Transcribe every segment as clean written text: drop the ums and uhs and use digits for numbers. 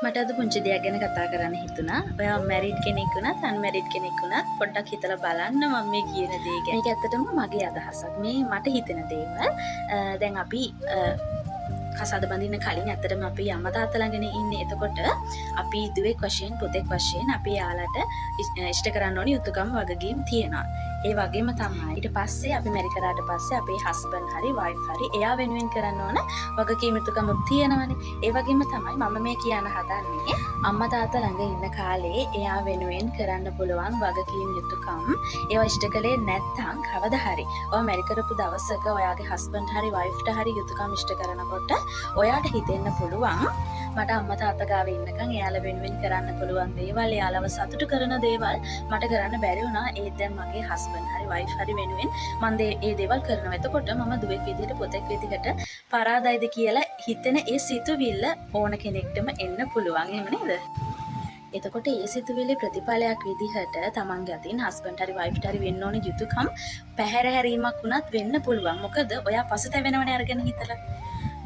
මට අද පුංචි දෙයක් ගැන කතා කරන්න හිතුණා. ඔයා මැරිඩ් කෙනෙක් වුණත් අන්මැරිඩ් කෙනෙක් වුණත් පොඩ්ඩක් හිතලා බලන්න මම මේ කියන දේ ගැන. මේක ඇත්තටම මගේ අදහසක්. මේ මට හිතෙන දේවල්. දැන් අපි කසාද බඳින්න කලින් ඇත්තටම අපි අම්මා තාත්තා ළඟනේ ඉන්නේ. එතකොට අපි දුවෙක් වශයෙන් පුතෙක් වශයෙන් අපි යාළට ඉෂ්ට කරන්න ඕනි යුතුයකම් වගකීම් තියෙනවා. ඒ වගේම තමයි ඊට පස්සේ අපි මැරි කරාට පස්සේ අපේ හස්බන්ඩ් හරි වයිෆ් හරි එයා වෙනුවෙන් කරන්න ඕන වගකීම් යුතුයකම් තියෙනවනේ. ඒ වගේම තමයි මම මේ කියන්න හදන්නේ අම්මා තාත්තා ළඟ ඉන්න කාලේ එයා වෙනුවෙන් කරන්න පුළුවන් වගකීම් යුතුයකම් ඒවා ඉෂ්ට කළේ නැත්නම් කවදා හරි ඔයා මැරි කරපු දවසක ඔයාගේ හස්බන්ඩ් හරි වයිෆ්ට හරි යුතුයකම් ඉෂ්ට කරනකොට ඔයාට හිතෙන්න පුළුවන් මට අම්මා තාත්තා ගාව ඉන්නකන් එයාලා වෙනුවෙන් කරන්න පුළුවන් දේවල් එයාලව සතුටු කරන දේවල් මට කරන්න බැරි වුණා. ඒත් දැන් මගේ හස්බන්ඩ් හරි වයිෆ් හරි වෙනුවෙන් මම ඒ දේවල් කරනවා. එතකොට මම දුවෙක් විදිහට පුතෙක් විදිහට පරාදයිද කියලා හිතෙන ඒ සිතුවිල්ල ඕන කෙනෙක්ටම එන්න පුළුවන්. එහෙම නේද? එතකොට ඒ සිතුවිලි ප්‍රතිඵලයක් විදිහට තමන්ගේ අතින් හස්බන්ඩ් හරි වයිෆ්ට හරි වෙන්න ඕන යුතුයකම් පැහැර හැරීමක් වුණත් වෙන්න පුළුවන්. මොකද ඔයා පසුතැවෙනවනේ අරගෙන හිතලා.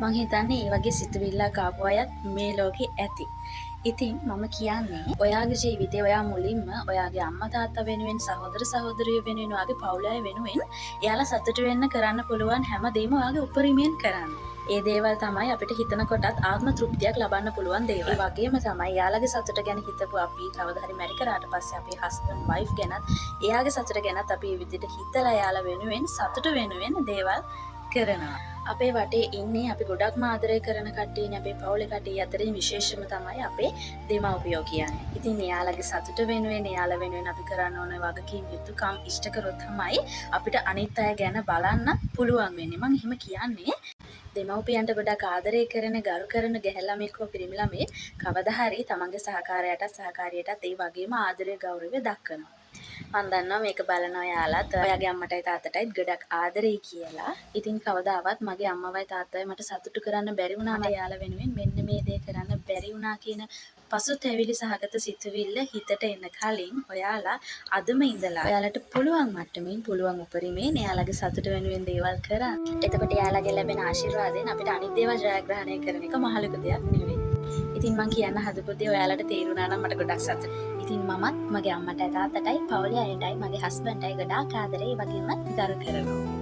මං හිතන්නේ ඒ වගේ සිතුවිල්ලක් ආපු අයත් මේ ලෝකේ ඇති. ඉතින් මම කියන්නේ ඔයාගේ ජීවිතේ ඔයා මුලින්ම ඔයාගේ අම්මා තාත්තා වෙනුවෙන් සහෝදර සහෝදරියෝ වෙනුවෙන් ඔයාගේ පවුල අය වෙනුවෙන් එයාලා සතුටු වෙන්න කරන්න පුළුවන් හැමදේම ඔයාගේ උපරිමයෙන් කරන්න. ඒ දේවල් තමයි අපිට හිතනකොටත් ආත්ම තෘප්තියක් ලබන්න පුළුවන් දේවල්. ඒ වගේම තමයි යාළගේ සතුට ගැන හිතපු අපි කවදා හරි මැරි කරාට පස්සේ අපේ හස්බන්ඩ් වයිෆ් ගැනත් එයාගේ සතුට ගැනත් අපි මේ විදිහට හිතලා යාළ වෙනුවෙන් සතුට වෙනුවෙන් දේවල් කරනවා. අපේ වටේ ඉන්නේ අපි ගොඩක්ම ආදරය කරන කට්ටියනේ අපේ පවුලේ කට්ටිය අතරින් විශේෂම තමයි අපේ දෙමව්පියෝ කියන්නේ. ඉතින් එයාලගේ සතුට වෙනුවෙන් එයාලා වෙනුවෙන් අපි කරන්න ඕන වගකීම් යුතුයකම් ඉෂ්ට කරොත් තමයි අපිට අනිත් අය ගැන බලන්න පුළුවන් වෙන්නේ. මම එහෙම කියන්නේ දෙමව්පියන්ට ගොඩක් ආදරය කරන ගරු කරන ගැහැණු ළමෙක් හෝ පිරිමි ළමෙක් කවදා හරි තමන්ගේ සහකාරියටත් ඒ වගේම ආදරය ගෞරවය දක්වනවා. මම දන්නවා මේක බලන ඔයාලත් ඔයාගේ අම්මටයි තාත්තටයි ගොඩක් ආදරෙයි කියලා. ඉතින් කවදාවත් මගේ අම්මවයි තාත්තවයි මට සතුටු කරන්න බැරි වුණා මට යාළ වෙනුවෙන් මෙන්න මේ දේ කරන්න බැරි වුණා කියන පසුතැවිලි සහගත සිතුවිල්ල හිතට එන්න කලින් ඔයාලා අදම ඉඳලා ඔයාලට පුළුවන් මට්ටමින් පුළුවන් උපරිමයෙන් එයාලගේ සතුට වෙනුවෙන් දේවල් කරා. එතකොට එයාලගේ ලැබෙන ආශිර්වාදයෙන් අපිට අනිත් දේවල් ජයග්‍රහණය කරන එක මහ ලොකු දෙයක් නෙවෙයි. ඉතින් මං කියන්න හදපු දේ ඔයාලට තේරුණා නම් මට ගොඩක් සතුටුයි. ඉතින් මමත් මගේ අම්මටයි තාත්තටයි පවුලේ අයටයි මගේ හස්බන්ඩ්ටයි ගොඩාක් ආදරේ වගේම ගරු කරනවා.